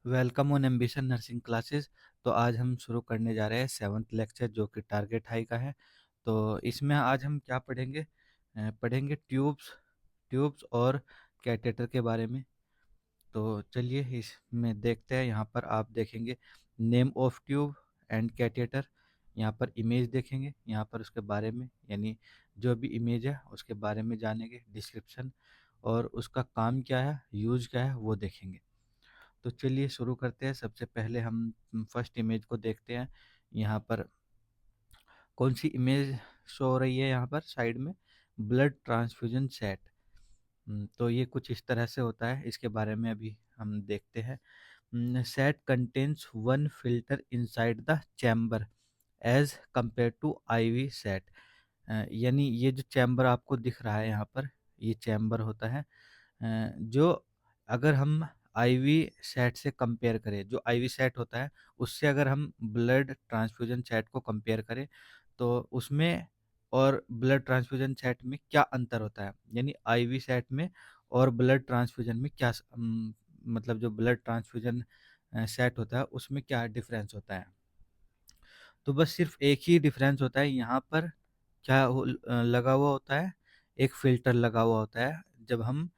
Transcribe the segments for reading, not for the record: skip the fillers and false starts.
Welcome on ambition nursing classes. तो आज हम शुरू करने जा रहे हैं सेवन्थ लेक्चर जो कि टारगेट हाई का है। तो इसमें आज हम क्या पढ़ेंगे? पढ़ेंगे ट्यूब्स और कैटेटर के बारे में। तो चलिए इसमें देखते हैं। यहाँ पर आप देखेंगे नेम ऑफ ट्यूब एंड कैटेटर। यहाँ पर इमेज देखेंगे, यहाँ पर उसके बारे में यानी जो भी इमेज है उसके बारे में जानेंगे, डिस्क्रिप्शन और उसका काम क्या है, यूज क्या है वो देखेंगे। तो चलिए शुरू करते हैं। सबसे पहले हम फर्स्ट इमेज को देखते हैं। यहाँ पर कौन सी इमेज शो हो रही है? यहाँ पर साइड में ब्लड ट्रांसफ्यूजन सेट। तो ये कुछ इस तरह से होता है, इसके बारे में अभी हम देखते हैं। Set contains one filter inside the chamber as compare to IV set. यानी ये जो चैम्बर आपको दिख रहा है यहाँ पर, ये चैम्बर होता है। जो अगर हम आईवी सेट से कंपेयर करें, जो आईवी सेट होता है उससे अगर हम ब्लड ट्रांसफ्यूजन सेट को कंपेयर करें तो उसमें और ब्लड ट्रांसफ्यूजन सेट में क्या अंतर होता है, यानी आईवी सेट में और ब्लड ट्रांसफ्यूजन में क्या मतलब जो ब्लड ट्रांसफ्यूजन सेट होता है उसमें क्या डिफरेंस होता है। तो बस सिर्फ एक ही डिफरेंस होता है। यहाँ पर क्या लगा हुआ होता है, एक फिल्टर लगा हुआ होता है जब हम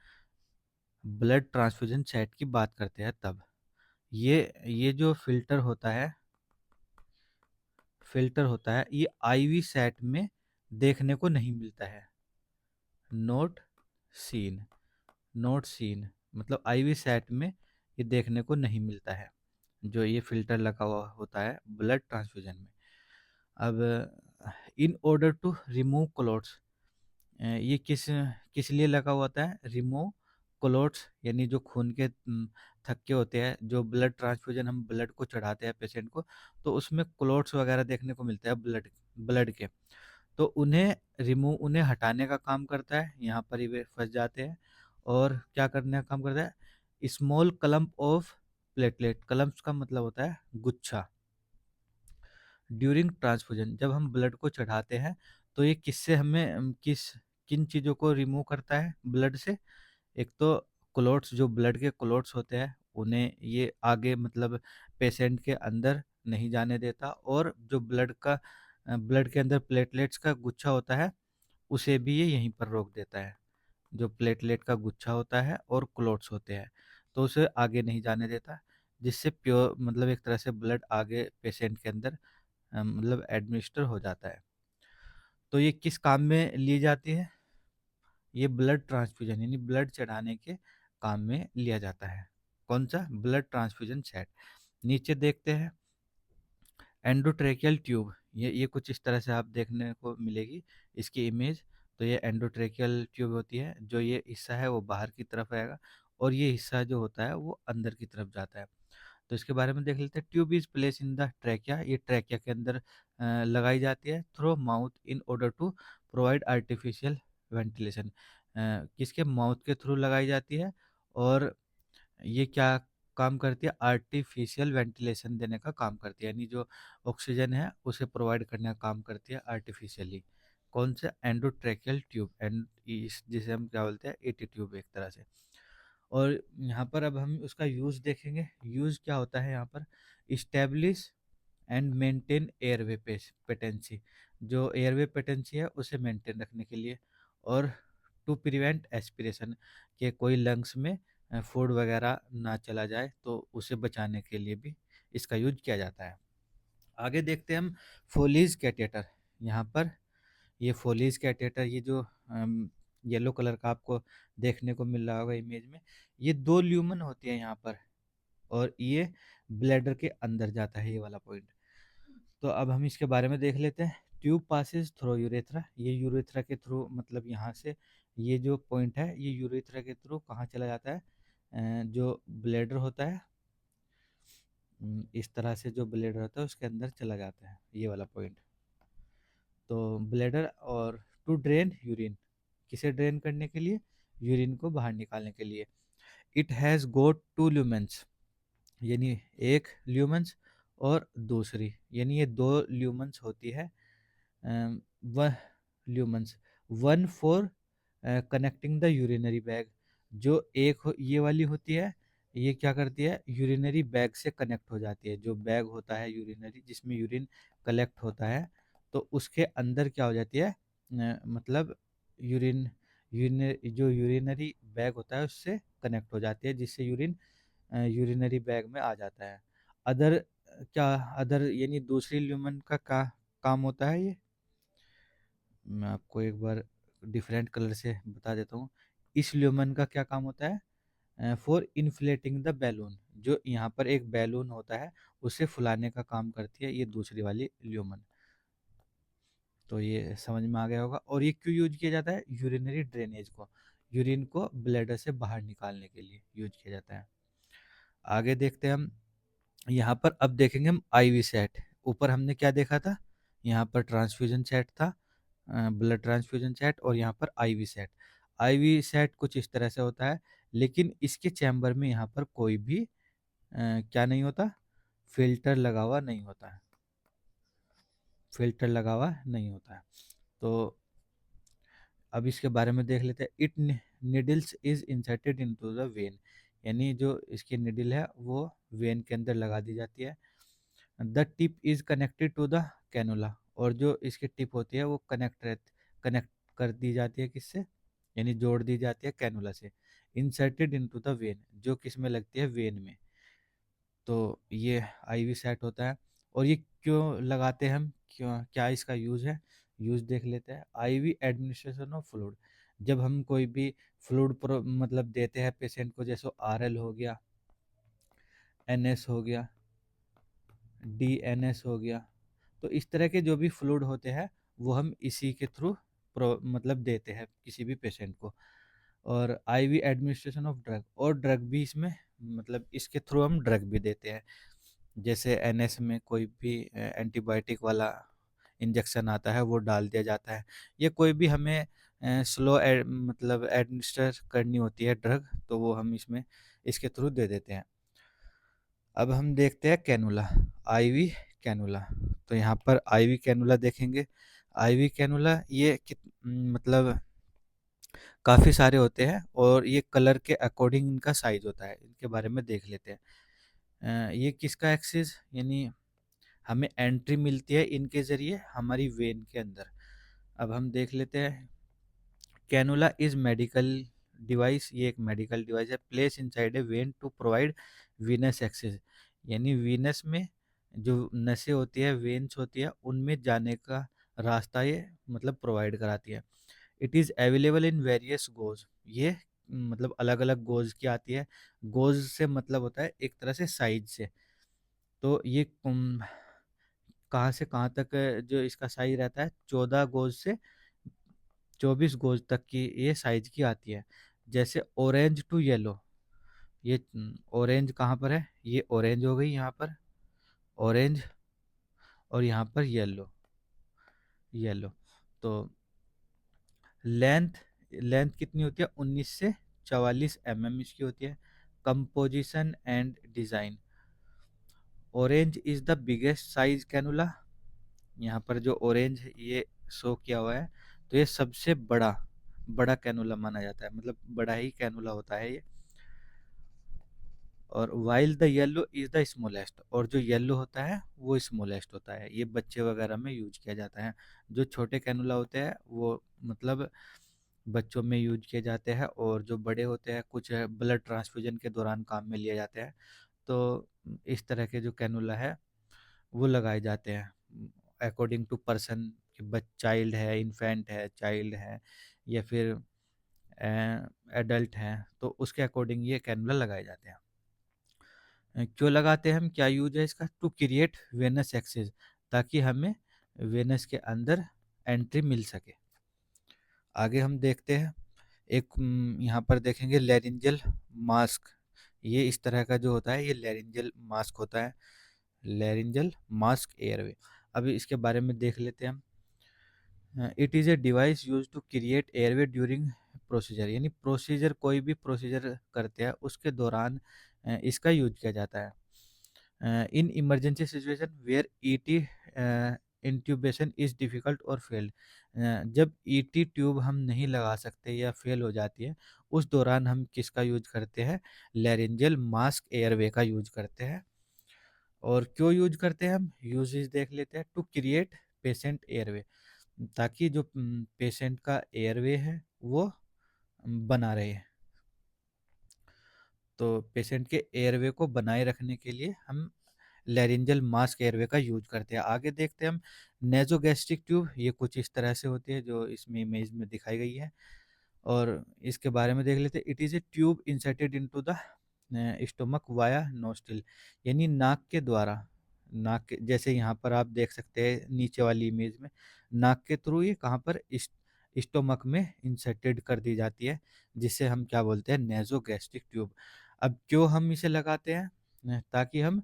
ब्लड ट्रांसफ्यूजन सेट की बात करते हैं तब। ये जो फिल्टर होता है ये आईवी सेट में देखने को नहीं मिलता है। नोट सीन, नोट सीन मतलब आईवी सेट में ये देखने को नहीं मिलता है, जो ये फिल्टर लगा हुआ होता है ब्लड ट्रांसफ्यूजन में। अब in order to remove clots, ये किस लिए लगा हुआ होता है? रिमूव क्लोट्स यानी जो खून के थक्के होते हैं, जो ब्लड ट्रांसफ्यूजन हम ब्लड को चढ़ाते हैं पेशेंट को, तो उसमें क्लोट्स वगैरह देखने को मिलता है ब्लड के। तो उन्हें हटाने का काम करता है। यहाँ पर ही वे फंस जाते हैं। और क्या करने का काम करता है? Small clump of platelet. Clumps का मतलब होता है गुच्छा। ड्यूरिंग ट्रांसफ्यूजन जब हम ब्लड को चढ़ाते हैं तो ये किससे हमें किन चीज़ों को रिमूव करता है ब्लड से? एक तो क्लोट्स, जो ब्लड के क्लोट्स होते हैं उन्हें ये आगे मतलब पेशेंट के अंदर नहीं जाने देता, और जो ब्लड के अंदर प्लेटलेट्स का गुच्छा होता है उसे भी ये यहीं पर रोक देता है। जो प्लेटलेट का गुच्छा होता है और क्लोट्स होते हैं तो उसे आगे नहीं जाने देता, जिससे प्योर मतलब एक तरह से ब्लड आगे पेशेंट के अंदर मतलब एडमिनिस्टर हो जाता है। तो ये किस काम में ली जाती है? ये ब्लड ट्रांसफ्यूजन यानी ब्लड चढ़ाने के काम में लिया जाता है। कौन सा? Blood transfusion set. नीचे देखते हैं एंडोट्रेकियल ट्यूब। ये कुछ इस तरह से आप देखने को मिलेगी इसकी इमेज। तो ये एंडोट्रेकियल ट्यूब होती है, जो ये हिस्सा है वो बाहर की तरफ रहेगा और ये हिस्सा जो होता है वो अंदर की तरफ जाता है। तो इसके बारे में देख लेते हैं। Tube is place in the trachea. ये ट्रैकिया के अंदर लगाई जाती है through mouth in order to provide artificial ventilation. किसके? माउथ के थ्रू लगाई जाती है। और ये क्या काम करती है? आर्टिफिशियल वेंटिलेशन देने का काम करती है, यानी जो ऑक्सीजन है उसे प्रोवाइड करने का काम करती है आर्टिफिशियली। कौन से? Endotracheal tube. एंड जिसे हम क्या बोलते हैं? एटी ट्यूब एक तरह से। और यहाँ पर अब हम उसका यूज़ देखेंगे। यूज़ क्या होता है यहाँ पर? Establish and maintain airway patency. जो एयरवे पेटेंसी है उसे मेंटेन रखने के लिए। और टू प्रिवेंट एस्पिरेशन, कि कोई लंग्स में फूड वगैरह ना चला जाए तो उसे बचाने के लिए भी इसका यूज किया जाता है। आगे देखते हैं हम फोलीज कैटेटर। यहाँ पर ये फोलीज कैटेटर, ये जो येलो कलर का आपको देखने को मिल रहा होगा इमेज में, ये दो ल्यूमन होती है यहाँ पर, और ये ब्लैडर के अंदर जाता है, ये वाला पॉइंट। तो अब हम इसके बारे में देख लेते हैं। Tube passes through urethra. ये यूरेथ्रा के थ्रू मतलब यहाँ से ये जो पॉइंट है ये यूरेथ्रा के थ्रू कहाँ चला जाता है? जो ब्लैडर होता है, इस तरह से जो ब्लैडर होता है उसके अंदर चला जाता है, ये वाला पॉइंट। तो ब्लैडर और टू ड्रेन यूरिन, किसे ड्रेन करने के लिए? यूरिन को बाहर निकालने के लिए। It has got two lumens, यानी एक ल्यूमेंस और दूसरी, यानी ये दो ल्यूमेंस होती है। वह lumens, one for connecting the urinary bag. जो एक ये वाली होती है, ये क्या करती है, यूरिनरी बैग से कनेक्ट हो जाती है। जो बैग होता है यूरिनरी, जिसमें यूरिन कलेक्ट होता है, तो उसके अंदर क्या हो जाती है, मतलब यूरिन यूरिन जो यूरिनरी बैग होता है उससे कनेक्ट हो जाती है, जिससे यूरिन यूरिनरी बैग में आ जाता है। अदर क्या अदर यानी दूसरी ल्यूमन का काम होता है ये, मैं आपको एक बार डिफरेंट कलर से बता देता हूँ। इस ल्यूमन का क्या काम होता है, फॉर इन्फ्लेटिंग द बैलून। जो यहाँ पर एक बैलून होता है उसे फुलाने का काम करती है ये दूसरी वाली ल्यूमन। तो ये समझ में आ गया होगा। और ये क्यों यूज किया जाता है, यूरिनरी ड्रेनेज को, यूरिन को ब्लैडर से बाहर निकालने के लिए यूज किया जाता है। आगे देखते हैं हम। यहाँ पर अब देखेंगे हम आईवी सेट। ऊपर हमने क्या देखा था, यहाँ पर ट्रांसफ्यूजन सेट था, ब्लड ट्रांसफ्यूजन सेट, और यहाँ पर आईवी सेट। आईवी सेट कुछ इस तरह से होता है, लेकिन इसके चैम्बर में यहाँ पर कोई भी क्या नहीं होता, फिल्टर लगा हुआ नहीं होता है, फिल्टर लगा हुआ नहीं होता है। तो अब इसके बारे में देख लेते हैं। It needles is inserted into the when, यानी जो इसकी निडल है वो वेन के अंदर लगा दी जाती है। The tip is connected to the cannula, और जो इसकी टिप होती है वो कनेक्ट कर दी जाती है किससे, यानी जोड़ दी जाती है कैनुला से। इंसर्टेड इनटू द वेन, जो किस में लगती है, वेन में। तो ये आईवी सेट होता है। और ये क्यों लगाते हैं हम, क्यों, क्या इसका यूज है, यूज देख लेते हैं। आईवी एडमिनिस्ट्रेशन ऑफ फ्लूइड, जब हम कोई भी फ्लूइड मतलब देते हैं पेशेंट को, जैसे आरएल हो गया, एनएस हो गया, डीएनएस हो गया, तो इस तरह के जो भी फ्लूइड होते हैं वो हम इसी के थ्रू मतलब देते हैं किसी भी पेशेंट को। और आईवी एडमिनिस्ट्रेशन ऑफ ड्रग, और ड्रग भी इसमें, मतलब इसके थ्रू हम ड्रग भी देते हैं। जैसे एनएस में कोई भी एंटीबायोटिक वाला इंजेक्शन आता है वो डाल दिया जाता है, या कोई भी हमें स्लो मतलब एडमिनिस्टर करनी होती है ड्रग, तो वो हम इसमें इसके थ्रू दे देते हैं। अब हम देखते हैं कैनुला, आईवी कैनुला। तो यहाँ पर आईवी कैनुला देखेंगे। आईवी कैनुला ये मतलब काफ़ी सारे होते हैं, और ये कलर के अकॉर्डिंग इनका साइज होता है। इनके बारे में देख लेते हैं। ये किसका एक्सिस, यानी हमें एंट्री मिलती है इनके ज़रिए हमारी वेन के अंदर। अब हम देख लेते हैं। कैनुला इज मेडिकल डिवाइस, ये एक मेडिकल डिवाइस है, place inside a vein to provide venous access, यानी वीनस में जो नसें होती है, वेन्स होती है, उनमें जाने का रास्ता ये मतलब प्रोवाइड कराती है। It is available in various goes, ये मतलब अलग अलग गोज की आती है। गोज से मतलब होता है एक तरह से साइज से। तो ये कहाँ से कहाँ तक जो इसका साइज रहता है, 14 गोज से 24 गोज तक की ये साइज की आती है। जैसे ऑरेंज टू येलो, ये ऑरेंज कहाँ पर है, ये ऑरेंज हो गई यहाँ पर, ऑरेंज, और यहाँ पर येलो, येलो। तो लेंथ लेंथ कितनी होती है, 19 से 44 इसकी होती है। Composition and design, orange is the biggest size cannula, यहाँ पर जो ऑरेंज ये शो किया हुआ है, तो ये सबसे बड़ा बड़ा कैनुला माना जाता है, मतलब बड़ा ही कैनुला होता है ये। और while the yellow is the smallest, और जो येलो होता है वो स्मॉलेस्ट होता है, ये बच्चे वगैरह में यूज किया जाता है। जो छोटे कैनुला होते हैं वो मतलब बच्चों में यूज किए जाते हैं, और जो बड़े होते हैं कुछ ब्लड ट्रांसफ्यूजन के दौरान काम में लिए जाते हैं। तो इस तरह के जो कैनुला है वो लगाए जाते हैं अकॉर्डिंग टू पर्सन, कि चाइल्ड है, इन्फेंट है, चाइल्ड है, या फिर एडल्ट हैं, तो उसके अकॉर्डिंग ये कैनुला लगाए जाते हैं। क्यों लगाते हैं हम, क्या यूज है इसका, टू क्रिएट वेनस एक्सेस, ताकि हमें वेनस के अंदर एंट्री मिल सके। आगे हम देखते हैं। एक यहाँ पर देखेंगे लैरिंजल मास्क, ये इस तरह का जो होता है ये लैरिंजल मास्क होता है, लैरिंजल मास्क एयरवे। अभी इसके बारे में देख लेते हैं हम। It is a device use to create airway during procedure, यानी प्रोसीजर, कोई भी प्रोसीजर करते हैं उसके दौरान इसका यूज किया जाता है। In emergency situation where ET intubation is difficult और फेल्ड, जब ईटी ट्यूब हम नहीं लगा सकते या फेल हो जाती है, उस दौरान हम किसका यूज करते हैं? लैरिंजियल मास्क एयरवे का यूज करते हैं। और क्यों यूज करते हैं हम? यूजेस देख लेते हैं। टू क्रिएट पेशेंट एयरवे, ताकि जो पेशेंट का एयरवे है वो बना रहे। तो पेशेंट के एयरवे को बनाए रखने के लिए हम लैरिंजल मास्क एयरवे का यूज करते हैं। आगे देखते हैं हम नेजोगैस्ट्रिक ट्यूब। ये कुछ इस तरह से होती है जो इसमें इमेज में दिखाई गई है, और इसके बारे में देख लेते हैं। It is A tube inserted into the stomach via nostril, यानी नाक के द्वारा, नाक के जैसे यहाँ पर आप देख सकते हैं नीचे वाली इमेज में, नाक के थ्रू ये कहाँ पर स्टोमक में इंसर्टेड कर दी जाती है, जिसे हम क्या बोलते हैं? Nasogastric tube. अब क्यों हम इसे लगाते हैं? ताकि हम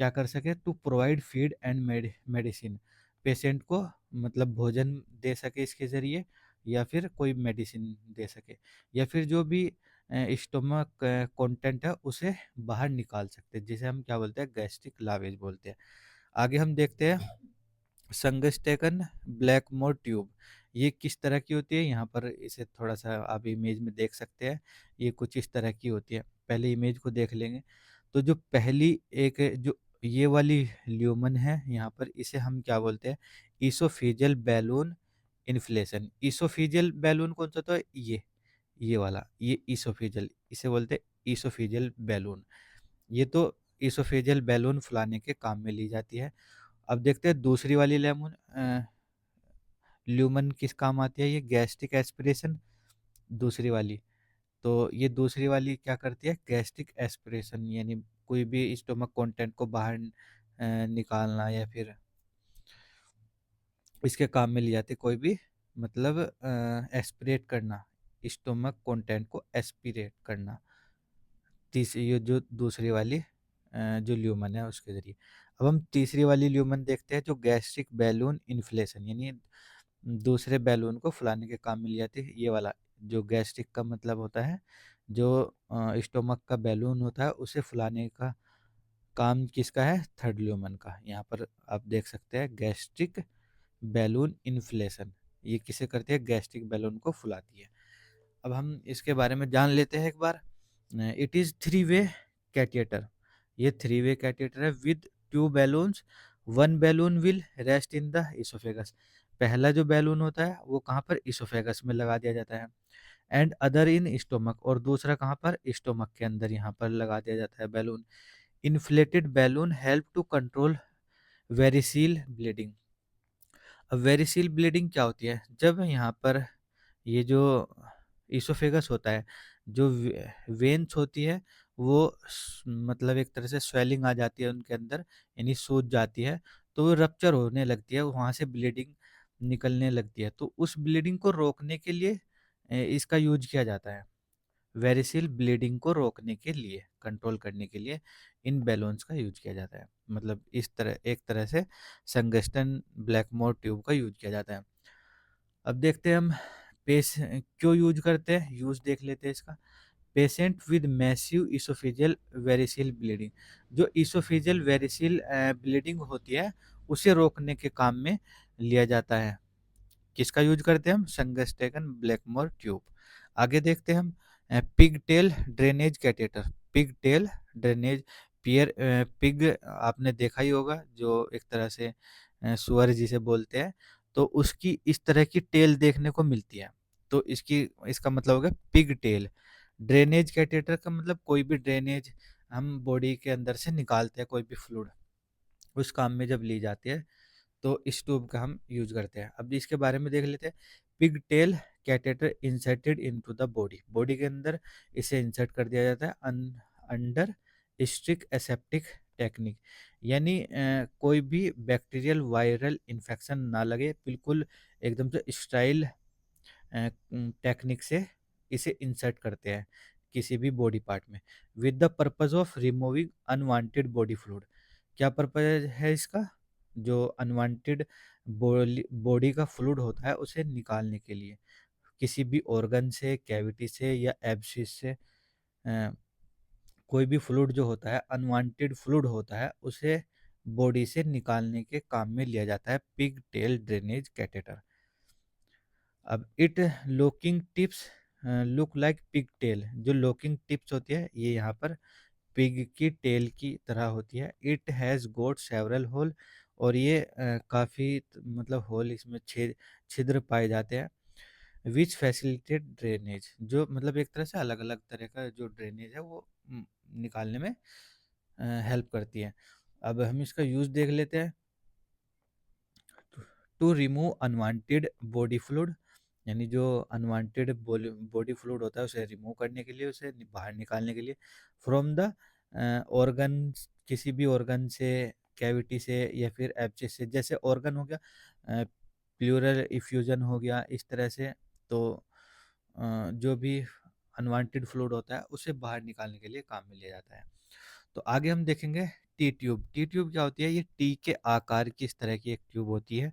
क्या कर सके? To provide feed and medicine, patient को मतलब भोजन दे सके इसके ज़रिए, या फिर कोई मेडिसिन दे सके, या फिर जो भी स्टोमक कंटेंट है उसे बाहर निकाल सकते हैं, जिसे हम क्या बोलते हैं? गैस्ट्रिक लावेज बोलते हैं। आगे हम देखते हैं संगस्टेकन ब्लैकमोर ट्यूब। ये किस तरह की होती है? यहाँ पर इसे थोड़ा सा आप इमेज में देख सकते हैं। ये कुछ इस तरह की होती है। पहले इमेज को देख लेंगे। तो जो पहली एक जो ये वाली ल्यूमन है यहाँ पर, इसे हम क्या बोलते हैं? Oesophageal balloon inflation. Oesophageal balloon कौन सा? तो ये वाला, ये ईसोफेजियल, इसे बोलते हैं ईसोफेजियल बैलून। ये तो ईसोफेजियल बैलून फुलाने के काम में ली जाती है। अब देखते हैं दूसरी वाली ल्यूमन किस काम आती है? ये गैस्ट्रिक एस्पिरेशन, दूसरी वाली। तो ये दूसरी वाली क्या करती है? गैस्ट्रिक एस्पिरेशन, यानी कोई भी स्टोमक कंटेंट को बाहर निकालना, या फिर इसके काम में ली जाती है कोई भी मतलब एस्पिरेट करना, स्टोमक कंटेंट को एस्पिरेट करना। तीसरी ये जो दूसरी वाली जो ल्यूमन है उसके ज़रिए। अब हम तीसरी वाली ल्यूमन देखते हैं, जो गैस्ट्रिक बैलून इन्फ्लेशन, यानी दूसरे बैलून को फुलाने के काम में ली जाती है। ये वाला जो गैस्ट्रिक का मतलब होता है, जो स्टोमक का बैलून होता है उसे फुलाने का काम किसका है? थर्ड ल्यूमन का। यहाँ पर आप देख सकते हैं गैस्ट्रिक बैलून इन्फ्लेशन, ये किसे करती है? गैस्ट्रिक बैलून को फुलाती है। अब हम इसके बारे में जान लेते हैं एक बार। It is three way catheter. ये थ्री वे कैटेटर है with two balloons. One balloon will rest in the oesophagus. पहला जो बैलून होता है वो कहाँ पर? इसोफेगस में लगा दिया जाता है। एंड अदर इन स्टोमक, और दूसरा कहाँ पर? स्टोमक के अंदर यहाँ पर लगा दिया जाता है balloon. Inflated balloon help to control variceal bleeding. अब वेरिसील ब्लीडिंग क्या होती है? जब यहाँ पर ये जो इसोफेगस होता है, जो वेन्स होती है, वो मतलब एक तरह से स्वेलिंग आ जाती है उनके अंदर, यानी सूज जाती है, तो वो रप्चर होने लगती है, वहाँ से ब्लीडिंग निकलने लगती है। तो उस ब्लीडिंग को रोकने के लिए इसका यूज किया जाता है। वेरिसिल ब्लीडिंग को रोकने के लिए, कंट्रोल करने के लिए इन बैलून्स का यूज किया जाता है। मतलब इस तरह एक तरह से संगस्टन ब्लैकमोर ट्यूब का यूज किया जाता है। अब देखते हैं हम पेश क्यों यूज करते हैं, यूज देख लेते हैं इसका। Patient with massive oesophageal variceal bleeding, जो इसोफेजियल वेरिसिल ब्लीडिंग होती है उसे रोकने के काम में लिया जाता है। किसका यूज करते हैं हम? Sengstaken Blakemore tube. आगे देखते हैं हम pig tail drainage catheter. Pig tail drainage, pig आपने देखा ही होगा, जो एक तरह से सुअर जिसे बोलते हैं, तो उसकी इस तरह की टेल देखने को मिलती है। तो इसका मतलब होगा पिग टेल। ड्रेनेज कैटेटर का मतलब कोई भी ड्रेनेज हम बॉडी के अंदर से निकालते हैं, कोई भी फ्लूइड, उस काम में जब ली जाती है तो इस ट्यूब का हम यूज करते हैं। अब इसके बारे में देख लेते हैं। Pig tail catheter inserted into the body, body के अंदर इसे इंसर्ट कर दिया जाता है अंडर स्ट्रिक्ट एसेप्टिक टेक्निक, यानी कोई भी बैक्टीरियल वायरल इन्फेक्शन ना लगे, बिल्कुल एकदम से स्टाइल टेक्निक से इसे इंसर्ट करते हैं किसी भी बॉडी पार्ट में, with the purpose of removing unwanted body fluid. क्या पर्पज है इसका? जो अनवांटेड बॉडी का फ्लूइड होता है उसे निकालने के लिए, किसी भी ऑर्गन से, कैविटी से या एब्सिस से कोई भी फ्लूइड जो होता है, अनवांटेड फ्लूइड होता है, उसे बॉडी से निकालने के काम में लिया जाता है पिग टेल ड्रेनेज कैटेटर। अब it locking tips look like pig tail, जो लॉकिंग टिप्स होती है ये यहाँ पर पिग की टेल की तरह होती है। It has got several hole, और ये काफ़ी मतलब होल इसमें छिद्र पाए जाते हैं। विच फैसिलिटेट ड्रेनेज, जो मतलब एक तरह से अलग अलग तरह का जो ड्रेनेज है वो निकालने में हेल्प करती है। अब हम इसका यूज़ देख लेते हैं। To remove unwanted body fluid, यानी जो अनवांटेड बॉडी फ्लूइड होता है उसे रिमूव करने के लिए, उसे बाहर निकालने के लिए। फ्रॉम द ऑर्गन, किसी भी ऑर्गन से, कैविटी से, या फिर एब्सेस से। जैसे ऑर्गन हो गया, प्लूरल इफ्यूजन हो गया, इस तरह से। तो जो भी अनवांटेड फ्लूइड होता है उसे बाहर निकालने के लिए काम में लिया जाता है। तो आगे हम देखेंगे टी ट्यूब। टी ट्यूब क्या होती है? ये टी के आकार की इस तरह की एक ट्यूब होती है।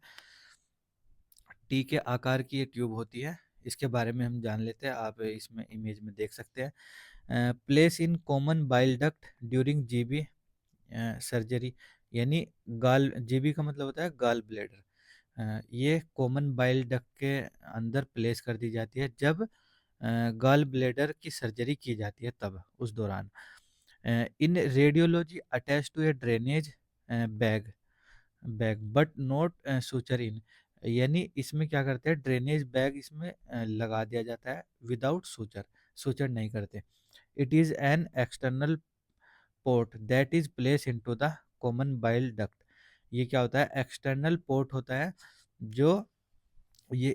टी के आकार की ये ट्यूब होती है, इसके बारे में हम जान लेते हैं। आप इसमें इमेज में देख सकते हैं। Place in common bile duct during GB surgery, यानी गाल, जीबी का मतलब होता है गाल ब्लेडर। ये कॉमन बाइल डक्ट के अंदर प्लेस कर दी जाती है जब गाल ब्लेडर की सर्जरी की जाती है, तब उस दौरान। In radiology attach to a drainage bag bag but not suture in, यानी इसमें क्या करते हैं, ड्रेनेज बैग इसमें लगा दिया जाता है विदाउट सुचर, सुचर नहीं करते। It is an external port that is place into the common bile duct. ये क्या होता है? एक्सटर्नल पोर्ट होता है जो ये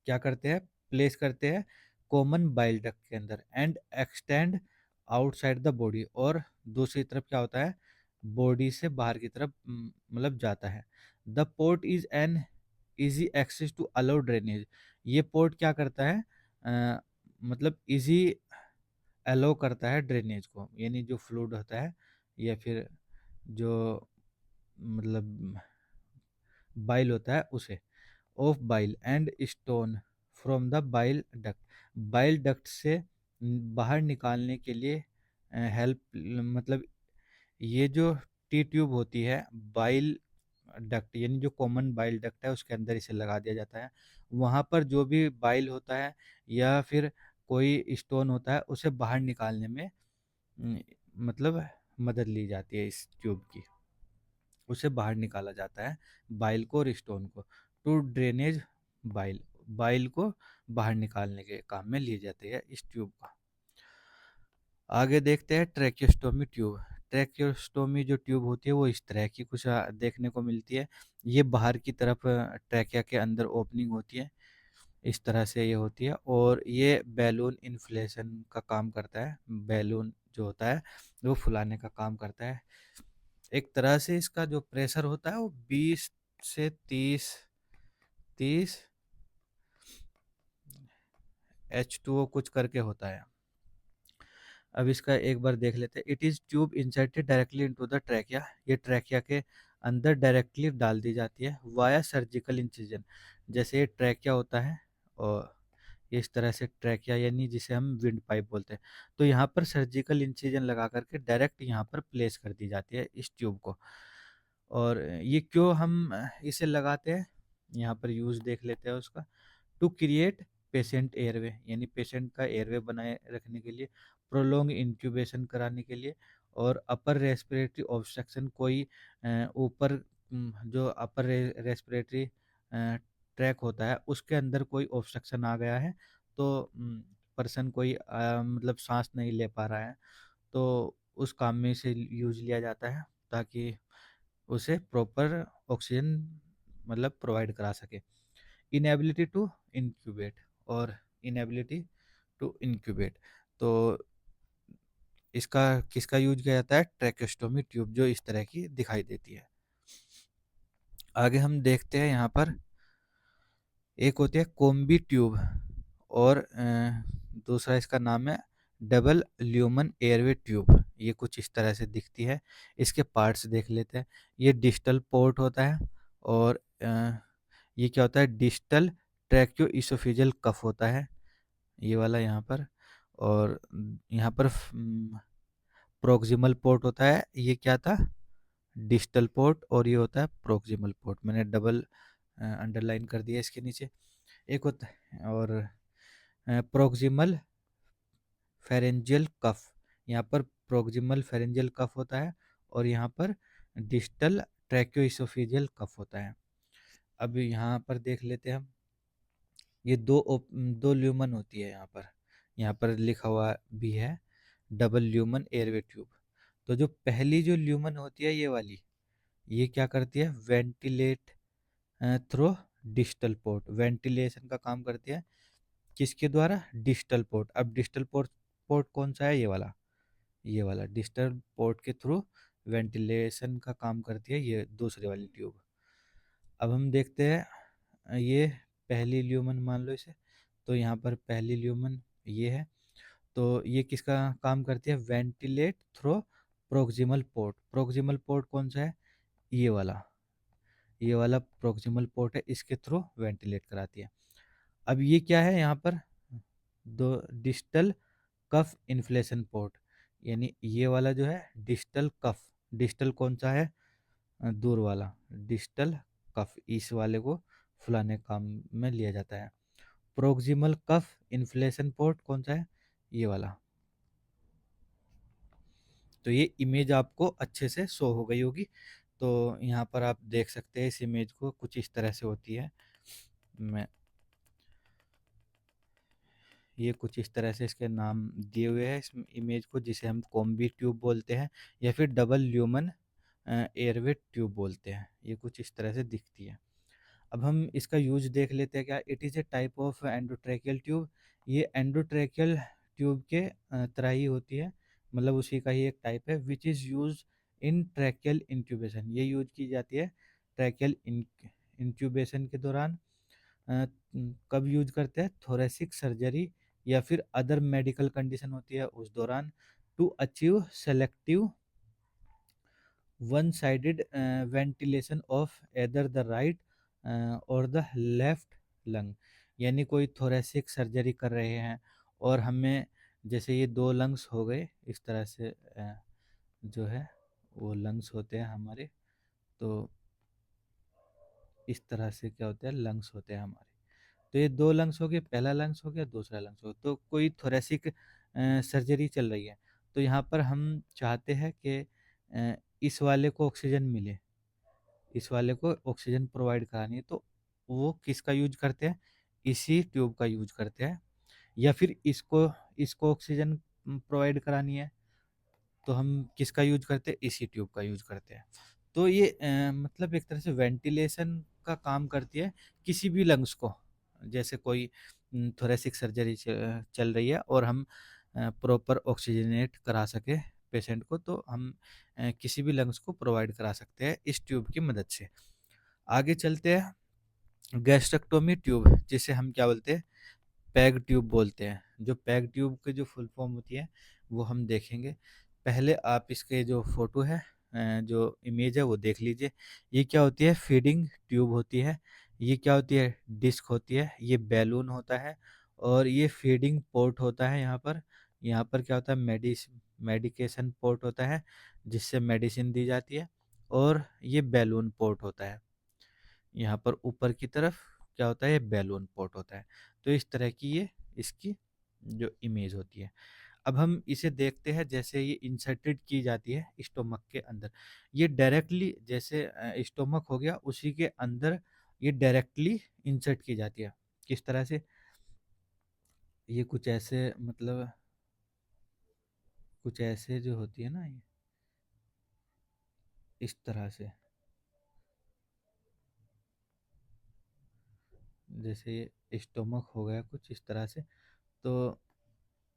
क्या करते हैं, प्लेस करते हैं कॉमन बाइल डक्ट के अंदर, and extend outside the body, और दूसरी तरफ क्या होता है, बॉडी से बाहर की तरफ मतलब जाता है। The port is an easy access to allow drainage. ये पोर्ट क्या करता है, मतलब इजी अलाउ करता है ड्रेनेज को, यानी जो फ्लूइड होता है या फिर जो मतलब बाइल होता है उसे, of bile and stone from the bile duct, bile duct से बाहर निकालने के लिए हेल्प, मतलब ये जो टी ट्यूब होती है, बाइल डक्ट यानी जो कॉमन बाइल डक्ट है उसके अंदर इसे लगा दिया जाता है। वहाँ पर जो भी बाइल होता है या फिर कोई स्टोन होता है उसे बाहर निकालने में न, मतलब मदद ली जाती है इस ट्यूब की, उसे बाहर निकाला जाता है बाइल को और स्टोन को। टू ड्रेनेज बाइल, बाइल को बाहर निकालने के काम में लिए जाते हैं इस ट्यूब का। आगे देखते हैं ट्रैकियोस्टोमी ट्यूब। ट्रैकियोस्टोमी जो ट्यूब होती है वो इस तरह की कुछ देखने को मिलती है। ये बाहर की तरफ ट्रैकिया के अंदर ओपनिंग होती है, इस तरह से ये होती है, और ये बैलून इन्फ्लेशन का काम करता है। बैलून जो होता है वो फुलाने का काम करता है। एक तरह से इसका जो प्रेशर होता है वो 20 से 30 H2O कुछ करके होता है। अब इसका एक बार देख लेते हैं। It is tube inserted directly into the trachea, ये ट्रैकिया के अंदर डायरेक्टली डाल दी जाती है वाया सर्जिकल इंसिजन। जैसे ये ट्रैकिया होता है और इस तरह से ट्रैकिया, यानी जिसे हम विंड पाइप बोलते हैं, तो यहाँ पर सर्जिकल इंसिजन लगा करके डायरेक्ट यहाँ पर प्लेस कर दी जाती है इस ट्यूब को। और ये क्यों हम इसे लगाते हैं, यहाँ पर यूज़ देख लेते हैं उसका। टू क्रिएट पेशेंट एयरवे, यानी पेशेंट का एयरवे बनाए रखने के लिए, प्रोलॉन्ग इंक्यूबेशन कराने के लिए, और अपर रेस्पिरेटरी ऑब्स्ट्रक्शन, कोई ऊपर जो अपर रेस्पिरेटरी ट्रैक होता है उसके अंदर कोई ऑब्स्ट्रक्शन आ गया है, तो पर्सन कोई मतलब सांस नहीं ले पा रहा है, तो उस काम में इसे यूज लिया जाता है ताकि उसे प्रॉपर ऑक्सीजन मतलब प्रोवाइड करा सके। इनएबिलिटी टू इंक्यूबेट और इनएबिलिटी टू इंक्यूबेट, तो इसका किसका यूज किया जाता है? ट्रैकेस्टोमी ट्यूब, जो इस तरह की दिखाई देती है। आगे हम देखते हैं यहाँ पर एक होती है कोम्बी ट्यूब, और दूसरा इसका नाम है डबल ल्यूमन एयरवे ट्यूब। ये कुछ इस तरह से दिखती है। इसके पार्ट्स देख लेते हैं। ये डिस्टल पोर्ट होता है, और ये क्या होता है, डिस्टल ट्रैक्यो इसोफिजियल कफ होता है, ये वाला यहाँ पर। और यहाँ पर प्रोक्सिमल पोर्ट होता है, ये क्या था, डिस्टल पोर्ट, और ये होता है प्रोक्सिमल पोर्ट। मैंने डबल अंडरलाइन कर दिया इसके नीचे। एक होता है, और प्रोक्सिमल फेरेंजियल कफ, यहाँ पर प्रोक्सिमल फेरेंजियल कफ होता है और यहाँ पर डिस्टल ट्रैक्योइसोफेजियल कफ होता है। अब यहाँ पर देख लेते हैं हम, ये दो ल्यूमन होती है यहाँ पर लिखा हुआ भी है डबल ल्यूमन एयरवे ट्यूब। तो जो पहली जो ल्यूमन होती है ये वाली, ये क्या करती है, ventilate through distal port, ventilation का काम करती है किसके द्वारा, डिस्टल पोर्ट। अब डिस्टल पोर्ट पोर्ट कौन सा है, ये वाला डिस्टल पोर्ट के थ्रू वेंटिलेशन का काम करती है ये दूसरी वाली ट्यूब। अब हम देखते हैं ये पहली ल्यूमन मान लो इसे, तो यहाँ पर पहली ल्यूमन ये है, तो ये किसका काम करती है, ventilate through proximal port. Proximal port कौन सा है, ये वाला, ये वाला प्रोक्सिमल पोर्ट है, इसके थ्रू वेंटिलेट कराती है। अब ये क्या है यहाँ पर, दो डिस्टल कफ इन्फ्लेशन पोर्ट, यानी ये वाला जो है डिस्टल कफ, डिस्टल कौन सा है, दूर वाला डिस्टल कफ, इस वाले को फुलाने काम में लिया जाता है। प्रोक्सिमल कफ इन्फ्लेशन पोर्ट कौन सा है, ये वाला। तो ये इमेज आपको अच्छे से शो हो गई होगी। तो यहाँ पर आप देख सकते हैं इस इमेज को, कुछ इस तरह से होती है। मैं ये कुछ इस तरह से इसके नाम दिए हुए हैं इस इमेज को, जिसे हम कॉम्बी ट्यूब बोलते हैं या फिर डबल ल्यूमन एयरवे ट्यूब बोलते हैं। ये कुछ इस तरह से दिखती है। अब हम इसका यूज देख लेते हैं क्या। It is A type of endotracheal tube. ये एंडोट्रैकियल ट्यूब के तरह ही होती है, मतलब उसी का ही एक टाइप है। Which is use in tracheal intubation, ये यूज की जाती है ट्रैकियल इंट्यूबेशन के दौरान। कब यूज करते हैं, थोरेसिक सर्जरी या फिर अदर मेडिकल कंडीशन होती है उस दौरान, to achieve selective one sided ventilation of either the right और द लेफ्ट लंग। यानी कोई थोरेसिक सर्जरी कर रहे हैं और हमें, जैसे ये दो लंग्स हो गए इस तरह से, जो है वो लंग्स होते हैं हमारे, तो इस तरह से क्या होता है, लंग्स होते हैं हमारे। तो ये दो लंग्स हो गए, पहला लंग्स हो गया, दूसरा लंग्स हो गया। तो कोई थोरेसिक सर्जरी चल रही है, तो यहाँ पर हम चाहते हैं कि इस वाले को ऑक्सीजन मिले, इस वाले को ऑक्सीजन प्रोवाइड करानी है, तो वो किसका यूज करते हैं, इसी ट्यूब का यूज करते हैं। या फिर इसको इसको ऑक्सीजन प्रोवाइड करानी है, तो हम किसका यूज करते हैं, इसी ट्यूब का यूज करते हैं। तो ये मतलब एक तरह से वेंटिलेशन का काम करती है किसी भी लंग्स को। जैसे कोई थोरेसिक सर्जरी चल रही है और हम प्रॉपर ऑक्सीजनेट करा सके पेशेंट को, तो हम किसी भी लंग्स को प्रोवाइड करा सकते हैं इस ट्यूब की मदद से। आगे चलते हैं, गैस्ट्रेक्टोमी ट्यूब, जिसे हम क्या बोलते हैं, पैग ट्यूब बोलते हैं। जो पैग ट्यूब की जो फुल फॉर्म होती है वो हम देखेंगे। पहले आप इसके जो फोटो है, जो इमेज है वो देख लीजिए। ये क्या होती है, फीडिंग ट्यूब होती है। ये क्या होती है, डिस्क होती है। ये बैलून होता है और ये फीडिंग पोर्ट होता है। यहाँ पर क्या होता है, मेडिकेशन पोर्ट होता है जिससे मेडिसिन दी जाती है, और ये बैलून पोर्ट होता है। यहाँ पर ऊपर की तरफ क्या होता है, ये बैलून पोर्ट होता है। तो इस तरह की ये इसकी जो इमेज होती है। अब हम इसे देखते हैं, जैसे ये इंसर्टेड की जाती है स्टोमक के अंदर। ये डायरेक्टली, जैसे स्टोमक हो गया उसी के अंदर ये डायरेक्टली इंसर्ट की जाती है। किस तरह से, ये कुछ ऐसे, मतलब कुछ ऐसे जो होती है ना, ये इस तरह से, जैसे ये स्टोमक हो गया कुछ इस तरह से। तो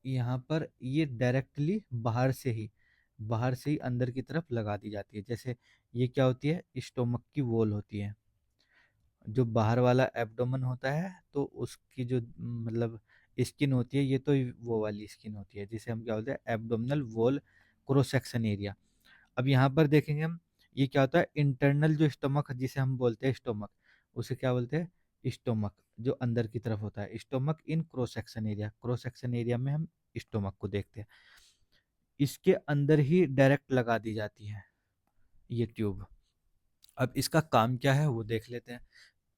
यहाँ पर ये डायरेक्टली बाहर से ही अंदर की तरफ लगा दी जाती है। जैसे ये क्या होती है, स्टोमक की वॉल होती है। जो बाहर वाला एब्डोमेन होता है, तो उसकी जो मतलब स्किन होती है, ये तो वो वाली स्किन होती है जिसे हम क्या बोलते हैं, abdominal wall cross section area. अब यहाँ पर देखेंगे हम, ये क्या होता है, इंटरनल जो स्टोमक जिसे हम बोलते हैं स्टोमक, उसे क्या बोलते हैं, स्टोमक जो अंदर की तरफ होता है। Stomach in cross section area, cross section area में हम स्टोमक को देखते हैं। इसके अंदर ही डायरेक्ट लगा दी जाती है ये ट्यूब। अब इसका काम क्या है वो देख लेते हैं।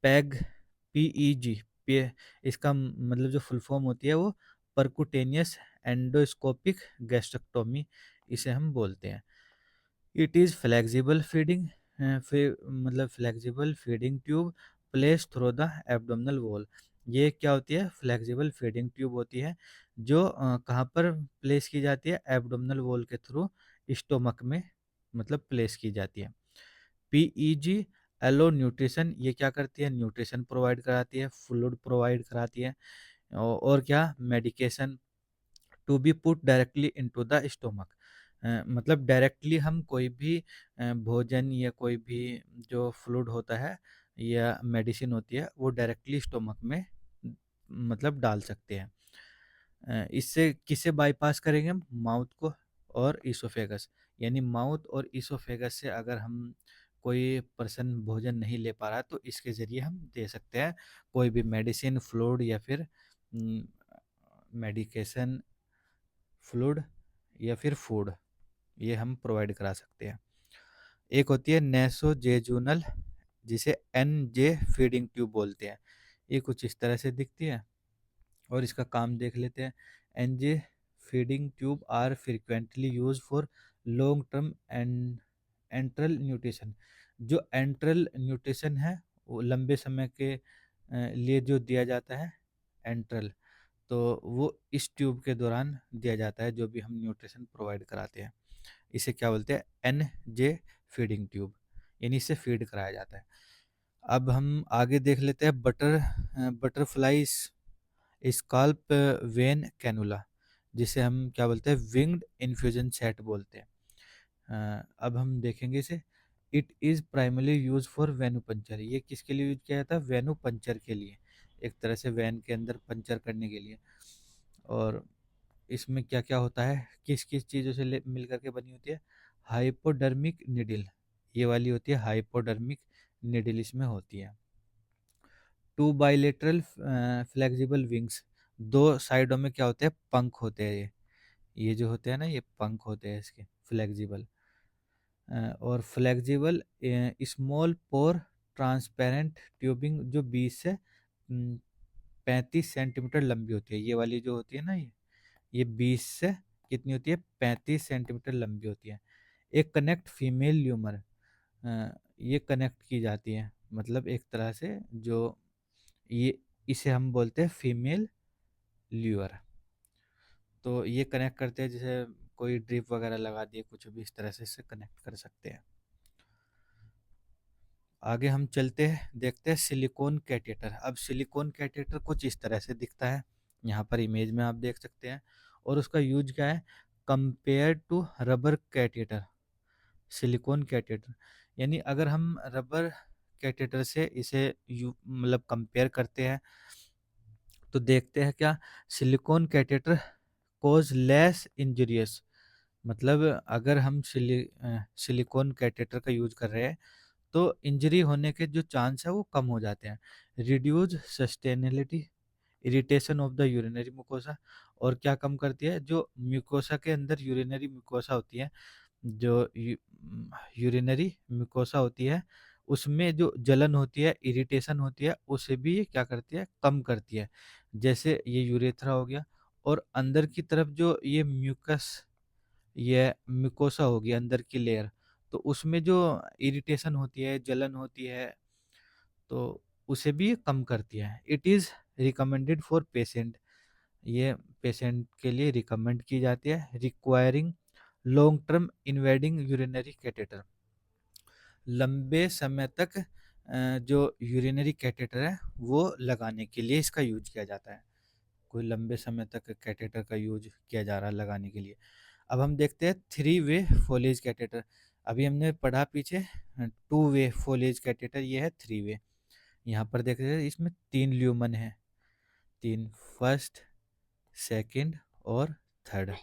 पैग, PEG, पे इसका मतलब जो फुल फॉर्म होती है वो परक्यूटेनियस एंडोस्कोपिक गैस्ट्रेक्टोमी इसे हम बोलते हैं। इट इज़ फ्लेक्सिबल फीडिंग मतलब flexible feeding tube place through the abdominal wall. ये क्या होती है? फ्लेक्सिबल फीडिंग ट्यूब होती है जो कहाँ पर प्लेस की जाती है? एब्डोमिनल वॉल के थ्रू स्टोमक में मतलब प्लेस की जाती है। पीईजी एलो न्यूट्रिशन ये क्या करती है? न्यूट्रिशन प्रोवाइड कराती है, फ्लूइड प्रोवाइड कराती है और क्या medication to be put directly into the stomach. मतलब डायरेक्टली हम कोई भी भोजन या कोई भी जो फ्लूइड होता है या मेडिसिन होती है वो डायरेक्टली स्टोमक में मतलब डाल सकते हैं। इससे किसे बाईपास करेंगे हम? माउथ को और ईसोफेगस। यानी माउथ और ईसोफेगस से अगर हम कोई पर्सन भोजन नहीं ले पा रहा तो इसके ज़रिए हम दे सकते हैं कोई भी मेडिसिन, फ्लूइड या फिर मेडिकेशन, फ्लूइड या फिर फूड ये हम प्रोवाइड करा सकते हैं। एक होती है नेसोजेजुनल जिसे एनजे फीडिंग ट्यूब बोलते हैं। ये कुछ इस तरह से दिखती है और इसका काम देख लेते हैं। NJ feeding tube are frequently use for long term and enteral nutrition. जो एंट्रल न्यूट्रिशन है वो लंबे समय के लिए जो दिया जाता है एंट्रल, तो वो इस ट्यूब के दौरान दिया जाता है जो भी हम न्यूट्रिशन प्रोवाइड कराते हैं। इसे क्या बोलते हैं? एन जे फीडिंग ट्यूब, यानी इससे फीड कराया जाता है। अब हम आगे देख लेते हैं बटरफ्लाई स्काल्प वेन कैनुला जिसे हम क्या बोलते हैं? विंग्ड इन्फ्यूजन सेट बोलते हैं। अब हम देखेंगे इसे। It is primarily use for venepuncture. ये किसके लिए यूज किया जाता है? वेनु पंचर के लिए, एक तरह से वैन के अंदर पंचर करने के लिए। और इसमें क्या क्या होता है? किस किस चीज़ों से मिल करके बनी होती है? हाइपोडर्मिक निडिल, ये वाली होती है हाइपोडर्मिक निडिल इसमें होती है। टू बाइलेटरल फ्लेक्सिबल विंग्स, दो साइडों में क्या होते हैं? पंख होते हैं। ये जो होते हैं ना, ये पंख होते हैं इसके फ्लेक्सिबल। और फ्लेक्सिबल स्मॉल पोर ट्रांसपेरेंट ट्यूबिंग जो 20 से 35 सेंटीमीटर लंबी होती है। ये वाली जो होती है ना, ये 20 से कितनी होती है? 35 सेंटीमीटर लंबी होती है। एक कनेक्ट फीमेल ल्यूमर, ये कनेक्ट की जाती है मतलब एक तरह से जो ये इसे हम बोलते हैं फीमेल ल्यूअर। तो ये कनेक्ट करते हैं जैसे कोई ड्रिप वगैरह लगा दिए, कुछ भी इस तरह से इसे कनेक्ट कर सकते हैं। आगे हम चलते हैं, देखते हैं सिलिकॉन कैटेटर। अब सिलिकॉन कैटेटर कुछ इस तरह से दिखता है, यहाँ पर इमेज में आप देख सकते हैं। और उसका यूज क्या है? Compare to rubber catheter, silicone catheter. यानी अगर हम रबर कैटेटर से इसे यू मतलब कंपेयर करते हैं तो देखते हैं क्या? सिलिकॉन कैटेटर कोज लेस इंजरियस। मतलब अगर हम सिलिकॉन कैटेटर का यूज कर रहे हैं तो इंजरी होने के जो चांस है वो कम हो जाते हैं। Reduce sustainability irritation of the urinary mucosa. और क्या कम करती है? जो म्यूकोसा के अंदर यूरिनरी म्यूकोसा होती है, जो यूरिनरी म्यूकोसा होती है उसमें जो जलन होती है, इरिटेशन होती है, उसे भी ये क्या करती है? कम करती है। जैसे ये यूरेथ्रा हो गया और अंदर की तरफ जो ये म्यूकस, ये म्यूकोसा होगी अंदर की लेयर, तो उसमें जो इरिटेशन होती है, जलन होती है, तो उसे भी ये कम करती है। It is recommended for patient, ये पेशेंट के लिए रिकमेंड की जाती है। Requiring long term indwelling urinary catheter, लंबे समय तक जो यूरिनरी कैटेटर है वो लगाने के लिए इसका यूज किया जाता है। कोई लंबे समय तक कैटेटर का यूज किया जा रहा है लगाने के लिए। अब हम देखते हैं थ्री वे फोलेज कैटेटर। अभी हमने पढ़ा पीछे टू वे फोलेज कैटेटर, ये है थ्री वे। यहाँ पर देख रहे हैं इसमें तीन ल्यूमन है, तीन, फर्स्ट, सेकंड और थर्ड,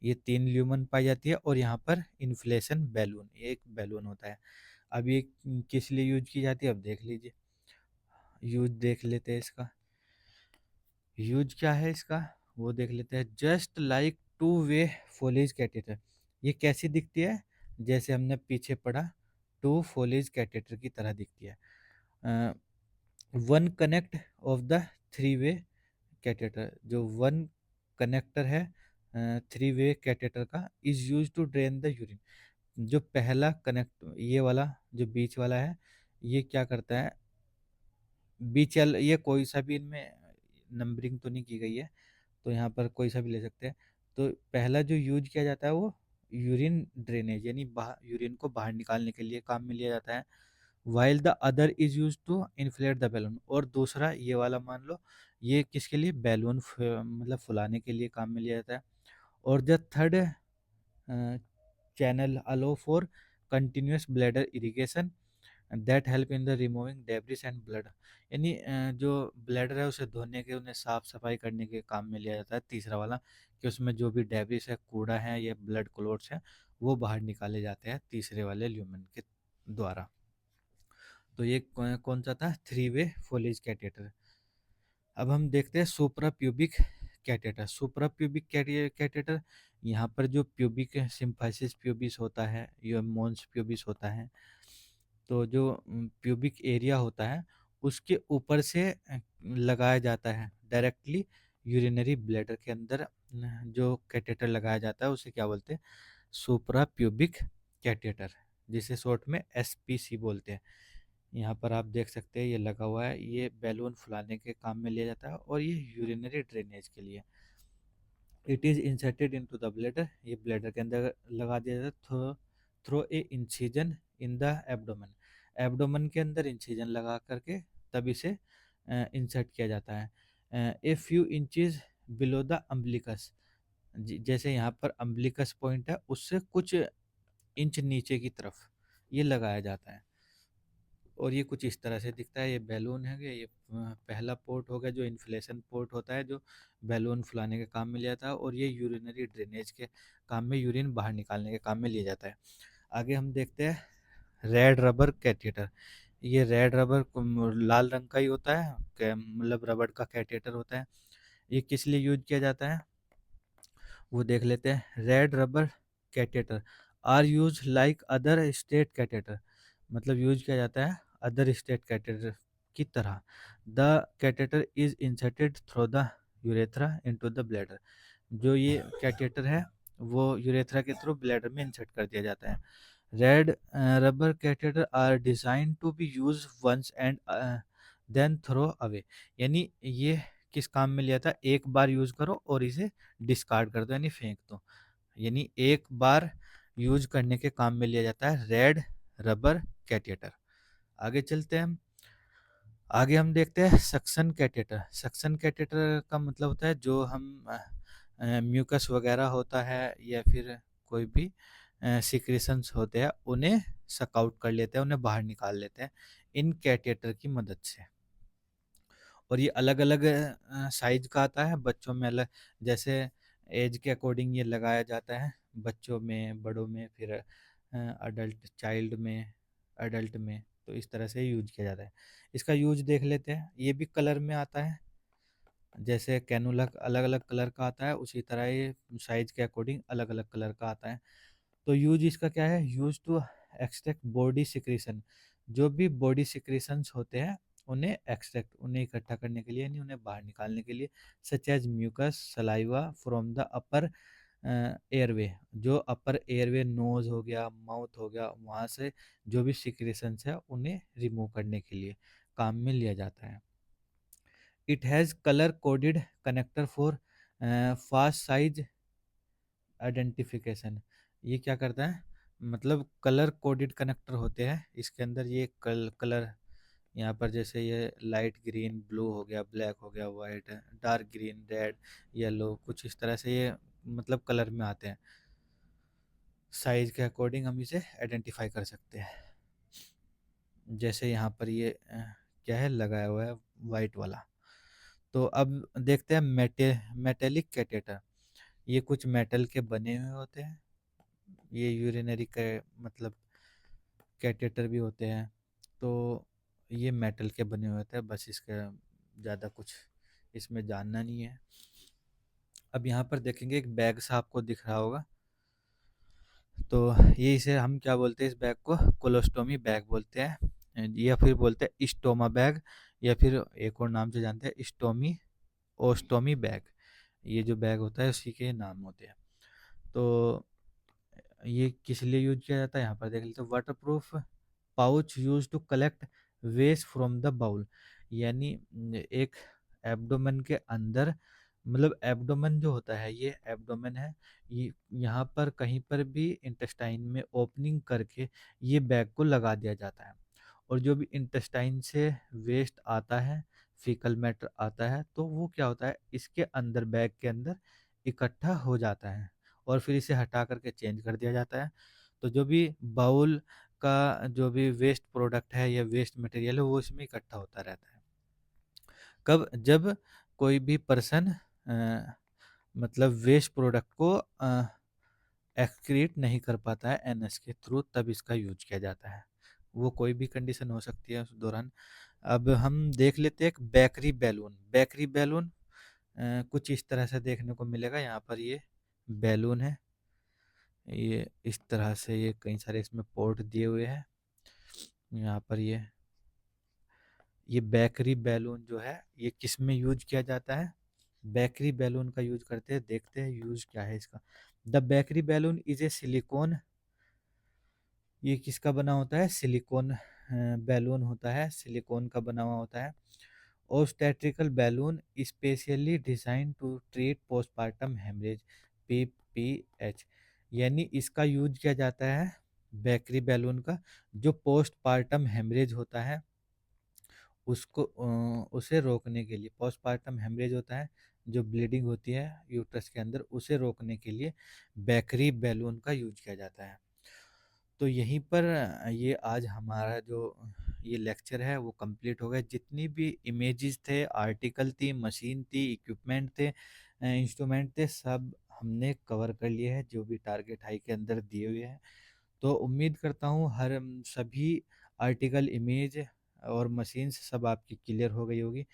ये तीन ल्यूमन पाई जाती है। और यहाँ पर इन्फ्लेशन बैलून, ये एक बैलून होता है। अब ये किस लिए यूज की जाती है? अब देख लीजिए, यूज देख लेते हैं इसका। यूज क्या है इसका वो देख लेते हैं। Just like two way Foley's catheter, ये कैसी दिखती है? जैसे हमने पीछे पढ़ा, टू फोलेज कैटेटर की तरह दिखती है। One connect of the three way catheter, जो वन कनेक्टर है थ्री वे कैटेटर का, is use to drain the urine. जो पहला कनेक्ट, ये वाला जो बीच वाला है, ये क्या करता है, बीच वाला ये कोई सा भी, इनमें नंबरिंग तो नहीं की गई है, तो यहाँ पर कोई सा भी ले सकते हैं। तो पहला जो यूज किया जाता है वो यूरिन ड्रेनेज, यानी यूरिन को बाहर निकालने के लिए काम में लिया जाता है। While the other is use to inflate the balloon, और दूसरा ये वाला मान लो, ये किसके लिए, बैलून मतलब फुलाने के लिए काम में लिया जाता है। और the third channel allow for continuous bladder irrigation that help in the removing debris and blood, यानी जो ब्लैडर है उसे धोने के, उन्हें साफ सफाई करने के काम में लिया जाता है। तीसरा वाला कि उसमें जो भी डेब्रिस है, कूड़ा है या ब्लड क्लोट्स हैं, वो बाहर निकाले जाते हैं तीसरे वाले ल्यूमेन के द्वारा। तो ये कौन सा था, थ्री वे फोलेज कैटेटर। अब हम देखते हैं सुप्रा प्यूबिक कैटेटर। सुप्रा प्यूबिक कैटेटर, यहाँ पर जो प्यूबिक सिम्फाइसिस प्यूबिस होता है, ये मोन्स प्यूबिस होता है, तो जो प्यूबिक एरिया होता है उसके ऊपर से लगाया जाता है डायरेक्टली यूरिनरी ब्लैडर के अंदर। जो कैटेटर लगाया जाता है उसे क्या बोलते हैं, सुप्रा प्यूबिक कैटेटर, जिसे शॉर्ट में एसपीसी बोलते हैं। यहाँ पर आप देख सकते हैं ये लगा हुआ है, ये बैलून फुलाने के काम में लिया जाता है, और ये यूरिनरी ड्रेनेज के लिए। It is inserted into the bladder, ये ब्लैडर के अंदर लगा दिया जाता है through a incision in the abdomen, abdomen के अंदर इंसिजन लगा करके तब इसे इंसर्ट किया जाता है। A few inches below the umbilicus, जैसे यहाँ पर अम्बिलिकस पॉइंट है उससे कुछ इंच नीचे की तरफ ये लगाया जाता है। और ये कुछ इस तरह से दिखता है, ये बैलून है, ये पहला पोर्ट हो गया जो इन्फ्लेशन पोर्ट होता है, जो बैलून फुलाने के काम में लिया था, और ये यूरिनरी ड्रेनेज के काम में, यूरिन बाहर निकालने के काम में लिया जाता है। आगे हम देखते हैं रेड रबर कैथेटर। ये रेड रबर लाल रंग का ही होता है, मतलब रबर का कैथेटर होता है। ये किस लिए यूज किया जाता है वो देख लेते हैं। Red rubber catheter are use like other state catheter, मतलब यूज किया जाता है अदर स्टेट कैथेटर की तरह। The catheter is inserted through the urethra into the bladder, जो ये कैथेटर है वो यूरेथ्रा के थ्रू ब्लैडर में इंसर्ट कर दिया जाता है। Red rubber catheter are design to be use once and then throw away, यानी ये किस काम में लिया था, एक बार यूज करो और इसे डिस्कार्ड कर दो, यानी फेंक दो, यानी एक बार यूज करने के काम में लिया जाता है रेड रबर कैथेटर। आगे चलते हैं हम। आगे हम देखते हैं सक्शन कैथेटर। सक्शन कैथेटर का मतलब होता है जो हम म्यूकस वगैरह होता है या फिर कोई भी सिक्रेशंस होते हैं उन्हें सक आउट कर लेते हैं, उन्हें बाहर निकाल लेते हैं इन कैथेटर की मदद से। और ये अलग अलग साइज का आता है, बच्चों में अलग, जैसे एज के अकॉर्डिंग ये लगाया जाता है, बच्चों में, बड़ों में, फिर अडल्ट चाइल्ड में, अडल्ट में, तो इस तरह से यूज किया जाता है। इसका यूज देख लेते हैं, ये भी कलर में आता है, जैसे कैनुला अलग अलग कलर का आता है उसी तरह ये साइज के अकॉर्डिंग अलग अलग कलर का आता है। तो यूज इसका क्या है, use to extract body secretion, जो भी बॉडी सिक्रीशंस होते हैं उन्हें एक्सट्रैक्ट, उन्हें इकट्ठा करने के लिए, नहीं उन्हें बाहर निकालने के लिए, such as mucus saliva from the upper airway, जो अपर एयरवे नोज हो गया, माउथ हो गया, वहाँ से जो भी सिक्रीशंस है उन्हें रिमूव करने के लिए काम में लिया जाता है। It has colour coded connector for fast size identification, ये क्या करता है, मतलब कलर कोडेड कनेक्टर होते हैं इसके अंदर, ये कलर यहाँ पर जैसे ये लाइट ग्रीन, ब्लू हो गया, ब्लैक हो गया, white, dark green, red, yellow, कुछ इस तरह से ये मतलब कलर में आते हैं, साइज के अकॉर्डिंग हम इसे आइडेंटिफाई कर सकते हैं। जैसे यहाँ पर ये क्या है लगाया हुआ है, वाइट वाला। तो अब देखते हैं मेटेलिक कैटेटर। ये कुछ मेटल के बने हुए होते हैं, ये यूरिनरी के मतलब कैटेटर भी होते हैं, तो ये मेटल के बने हुए होते हैं, बस इसका ज़्यादा कुछ इसमें जानना नहीं है। अब यहाँ पर देखेंगे एक बैग सा आपको दिख रहा होगा, तो ये इसे हम क्या बोलते हैं, इस बैग को कोलोस्टोमी बैग बोलते हैं, या फिर बोलते हैं स्टोमा बैग, या फिर एक और नाम से जानते हैं स्टोमी, ओस्टोमी बैग। ये जो बैग होता है उसी के नाम होते हैं। तो ये किस लिए यूज किया जाता है यहाँ पर देख लेते हैं। Waterproof pouch use to collect waste from the bowel, यानी एक एब्डोमेन के अंदर, मतलब एब्डोमेन जो होता है, ये एब्डोमेन है, ये यहाँ पर कहीं पर भी इंटेस्टाइन में ओपनिंग करके ये बैग को लगा दिया जाता है। और जो भी इंटेस्टाइन से वेस्ट आता है, फीकल मैटर आता है, तो वो क्या होता है इसके अंदर, बैग के अंदर इकट्ठा हो जाता है और फिर इसे हटा करके चेंज कर दिया जाता है। तो जो भी बाउल का जो भी वेस्ट प्रोडक्ट है या वेस्ट मटेरियल है वो इसमें इकट्ठा होता रहता है। कब? जब कोई भी पर्सन मतलब वेस्ट प्रोडक्ट को एक्सक्रीट नहीं कर पाता है एनएस के थ्रू, तब इसका यूज किया जाता है। वो कोई भी कंडीशन हो सकती है उस दौरान। अब हम देख लेते हैं एक बेकरी बैलून। बेकरी बैलून कुछ इस तरह से देखने को मिलेगा। यहाँ पर ये बैलून है, ये इस तरह से, ये कई सारे इसमें पोर्ट दिए हुए हैं। यहाँ पर ये बेकरी बैलून जो है ये किस में यूज किया जाता है? बेकरी बैलून का यूज करते हैं, देखते हैं यूज क्या है इसका। The bakery balloon is A silicon, ये किसका बना होता है? सिलिकॉन बैलून होता है, सिलिकॉन का बना हुआ होता है। Obstetrical balloon specially design to treat postpartum haemorrhage, PPH, यानी इसका यूज किया जाता है बेकरी बैलून का, जो पोस्टपार्टम हेमरेज होता है उसको उसे रोकने के लिए। पोस्टपार्टम हेमरेज होता है जो ब्लीडिंग होती है यूट्रस के अंदर, उसे रोकने के लिए बेकरी बैलून का यूज किया जाता है। तो यहीं पर ये आज हमारा जो ये लेक्चर है वो कंप्लीट हो गया। जितनी भी इमेजेस थे, आर्टिकल थी, मशीन थी, इक्विपमेंट थे, इंस्ट्रूमेंट थे, सब हमने कवर कर लिए हैं जो भी टारगेट हाई के अंदर दिए हुए हैं। तो उम्मीद करता हूँ हर सभी आर्टिकल, इमेज और मशीन्स सब आपकी क्लियर हो गई होगी।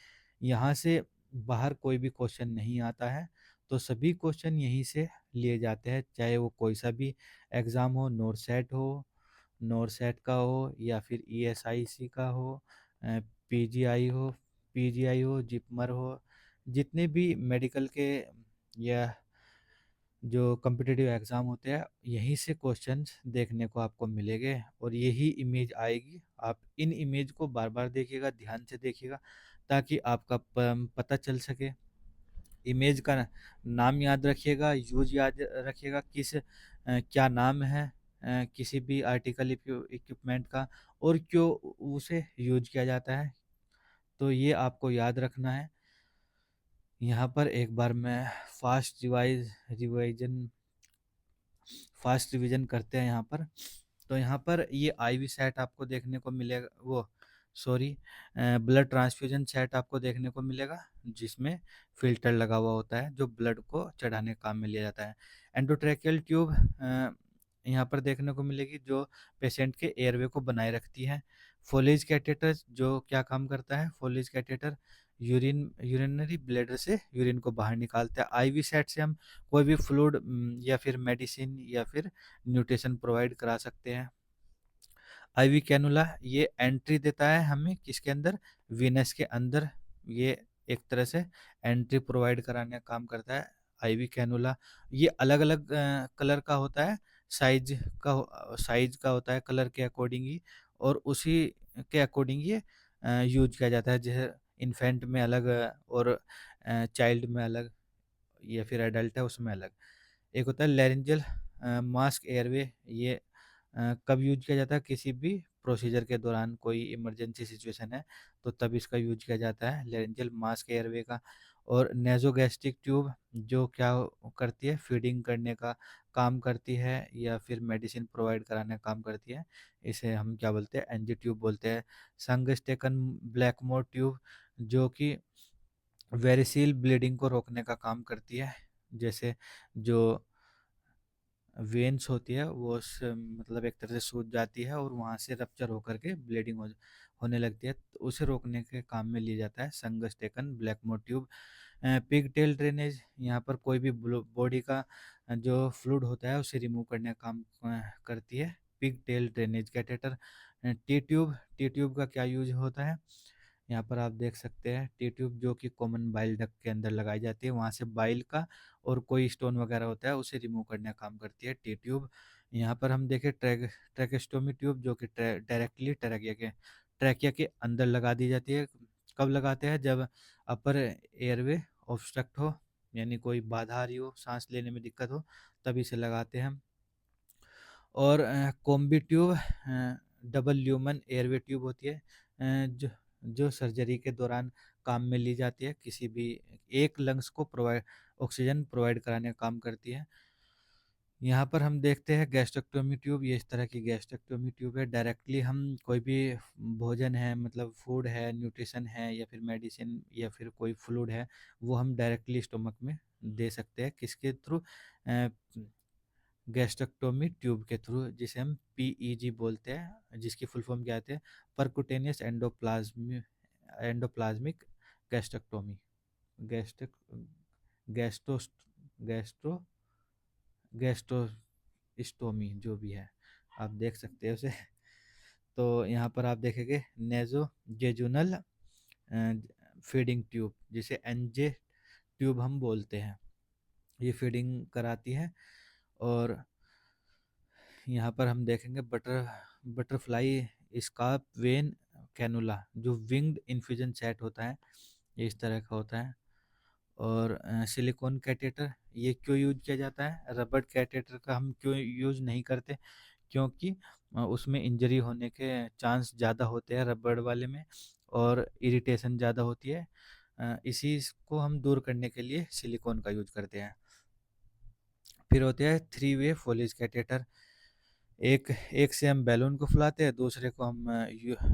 यहाँ से बाहर कोई भी क्वेश्चन नहीं आता है, तो सभी क्वेश्चन यहीं से लिए जाते हैं, चाहे वो कोई सा भी एग्ज़ाम हो, नोरसेट हो, नोरसेट का हो या फिर ईएसआईसी का हो, पीजीआई हो, पीजीआई हो, जिपमर हो, जितने भी मेडिकल के या जो कॉम्पिटिटिव एग्ज़ाम होते हैं, यहीं से क्वेश्चंस देखने को आपको मिलेंगे और यही इमेज आएगी। आप इन इमेज को बार बार देखिएगा, ध्यान से देखिएगा, ताकि आपका पता चल सके। इमेज का नाम याद रखिएगा, यूज याद रखिएगा, क्या नाम है किसी भी आर्टिकल इक्विपमेंट का और क्यों उसे यूज किया जाता है, तो ये आपको याद रखना है। यहाँ पर एक बार मैं फास्ट रिवाइजन फास्ट रिवीजन करते हैं यहाँ पर। तो यहाँ पर ये आईवी सेट आपको देखने को मिलेगा, वो सॉरी, ब्लड ट्रांसफ्यूजन सेट आपको देखने को मिलेगा, जिसमें फिल्टर लगा हुआ होता है जो ब्लड को चढ़ाने का काम में लिया जाता है। एंडोट्रैकियल ट्यूब यहाँ पर देखने को मिलेगी, जो पेशेंट के एयरवे को बनाए रखती है। फोलेज कैटेटर जो क्या काम करता है? फोलेज कैटेटर यूरिनरी ब्लैडर से यूरिन को बाहर निकालता है। आईवी सेट से हम कोई भी फ्लूइड या फिर मेडिसिन या फिर न्यूट्रिशन प्रोवाइड करा सकते हैं। आईवी कैनुला ये एंट्री देता है हमें किसके अंदर? वीनस के अंदर। ये एक तरह से एंट्री प्रोवाइड कराने का काम करता है आईवी कैनुला। ये अलग अलग कलर का होता है, साइज का होता है कलर के अकॉर्डिंग ही, और उसी के अकॉर्डिंग ये यूज किया जाता है। जैसे इन्फेंट में अलग और चाइल्ड में अलग, या फिर एडल्ट है उसमें अलग। एक होता है लैरिंजल मास्क एयरवे, ये कब यूज किया जाता है? किसी भी प्रोसीजर के दौरान, कोई इमरजेंसी सिचुएशन है तो तब इसका यूज किया जाता है, लैरिंजल मास्क एयरवे का। और नेजोगैस्ट्रिक ट्यूब जो क्या करती है? फीडिंग करने का काम करती है या फिर मेडिसिन प्रोवाइड कराने का काम करती है, इसे हम क्या बोलते हैं? एनजी ट्यूब बोलते हैं। संगस्टेकन ब्लैकमोर ट्यूब जो कि वेरिसील ब्लीडिंग को रोकने का काम करती है। जैसे जो वेन्स होती है वो मतलब एक तरह से सूज जाती है और वहाँ से रप्चर होकर के ब्लीडिंग होने लगती है, तो उसे रोकने के काम में लिया जाता है Sengstaken Blakemore tube. Pig tail drainage, यहाँ पर कोई भी बॉडी का जो फ्लूइड होता है उसे रिमूव करने का काम करती है pig tail drainage catheter. T tube, T tube का क्या यूज होता है? यहाँ पर आप देख सकते हैं टी ट्यूब जो कि कॉमन बाइल डक्ट के अंदर लगाई जाती है, वहाँ से बाइल का और कोई स्टोन वगैरह होता है उसे रिमूव करने का काम करती है टी ट्यूब। यहाँ पर हम देखें ट्रैकेस्टोमी ट्यूब जो कि डायरेक्टली ट्रैकिया के अंदर लगा दी जाती है। कब लगाते हैं? जब अपर एयरवे ऑब्स्ट्रक्ट हो, यानी कोई बाधा आ रही हो, सांस लेने में दिक्कत हो, तभी इसे लगाते हैं हम। और combi tube double lumen airway tube होती है, जो जो सर्जरी के दौरान काम में ली जाती है, किसी भी एक लंग्स को प्रोवाइड ऑक्सीजन प्रोवाइड कराने का काम करती है। यहाँ पर हम देखते हैं गैस्ट्रेक्टोमी ट्यूब, ये इस तरह की गैस्ट्रेक्टोमी ट्यूब है। डायरेक्टली हम कोई भी भोजन है, मतलब फूड है, न्यूट्रिशन है, या फिर मेडिसिन या फिर कोई फ्लूइड है, वो हम डायरेक्टली स्टोमक में दे सकते हैं। किसके थ्रू? गैस्ट्रेक्टोमी ट्यूब के थ्रू, जिसे हम पीईजी बोलते हैं, जिसकी फुल फॉर्म क्या आते हैं? Percutaneous endoplasmic gastrectomy, gastric gastro gastro gastrostomy जो भी है, आप देख सकते हैं उसे। तो यहाँ पर आप देखेंगे नेजो जेजुनल फीडिंग ट्यूब, जिसे एनजे ट्यूब हम बोलते हैं, ये फीडिंग कराती है। और यहाँ पर हम देखेंगे बटरफ्लाई स्कार्प वेन कैनुला, जो विंग्ड इन्फ्यूजन सेट होता है, ये इस तरह का होता है। और सिलिकॉन कैटेटर, ये क्यों यूज किया जाता है? रबड़ कैटेटर का हम क्यों यूज नहीं करते? क्योंकि उसमें इंजरी होने के चांस ज़्यादा होते हैं रबड़ वाले में, और इरिटेशन ज़्यादा होती है। इसी को हम दूर करने के लिए सिलिकॉन का यूज करते हैं। फिर होते हैं थ्री वे फोलिज कैटेटर। एक एक से हम बैलून को फुलाते हैं, दूसरे को हम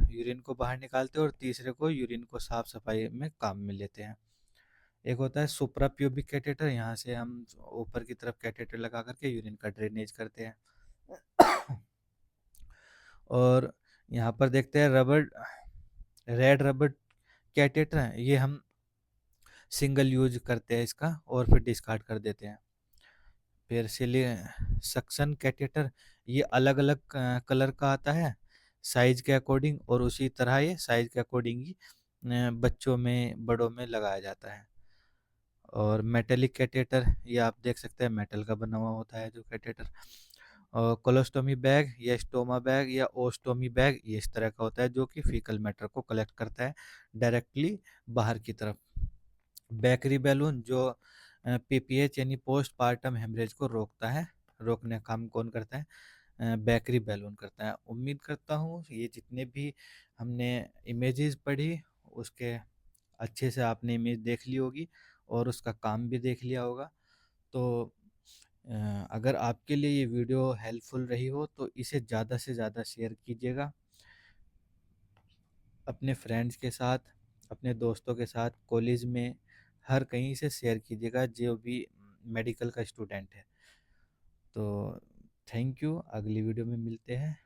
यूरिन को बाहर निकालते हैं, और तीसरे को यूरिन को साफ सफाई में काम में लेते हैं। एक होता है सुप्रा प्यूबिक कैटेटर, यहाँ से हम ऊपर की तरफ कैटेटर लगा करके यूरिन का ड्रेनेज करते हैं। और यहाँ पर देखते हैं रबड़ रेड रबड़ कैटेटर है, ये हम सिंगल यूज करते हैं इसका, और फिर डिस्कार्ड कर देते हैं। फिर सिली सक्शन कैटेटर, ये अलग अलग कलर का आता है साइज के अकॉर्डिंग, और उसी तरह ये साइज के अकॉर्डिंग ही बच्चों में बड़ों में लगाया जाता है। और मेटेलिक कैटेटर, ये आप देख सकते हैं मेटल का बना हुआ होता है जो कैटेटर। और कोलोस्टोमी बैग या स्टोमा बैग या ओस्टोमी बैग, ये इस तरह का होता है जो कि फीकल मैटर को कलेक्ट करता है डायरेक्टली बाहर की तरफ। बैकरी बैलून, जो पीपीएच यानी पोस्ट पार्टम हेमरेज को रोकने का काम कौन करता है? बैकरी बैलून करता है। उम्मीद करता हूँ ये जितने भी हमने इमेजेस पढ़ी, उसके अच्छे से आपने इमेज देख ली होगी और उसका काम भी देख लिया होगा। तो अगर आपके लिए ये वीडियो हेल्पफुल रही हो तो इसे ज़्यादा से ज़्यादा शेयर कीजिएगा अपने फ्रेंड्स के साथ, अपने दोस्तों के साथ, कॉलेज में, हर कहीं से शेयर कीजिएगा जो भी मेडिकल का स्टूडेंट है। तो थैंक यू, अगली वीडियो में मिलते हैं।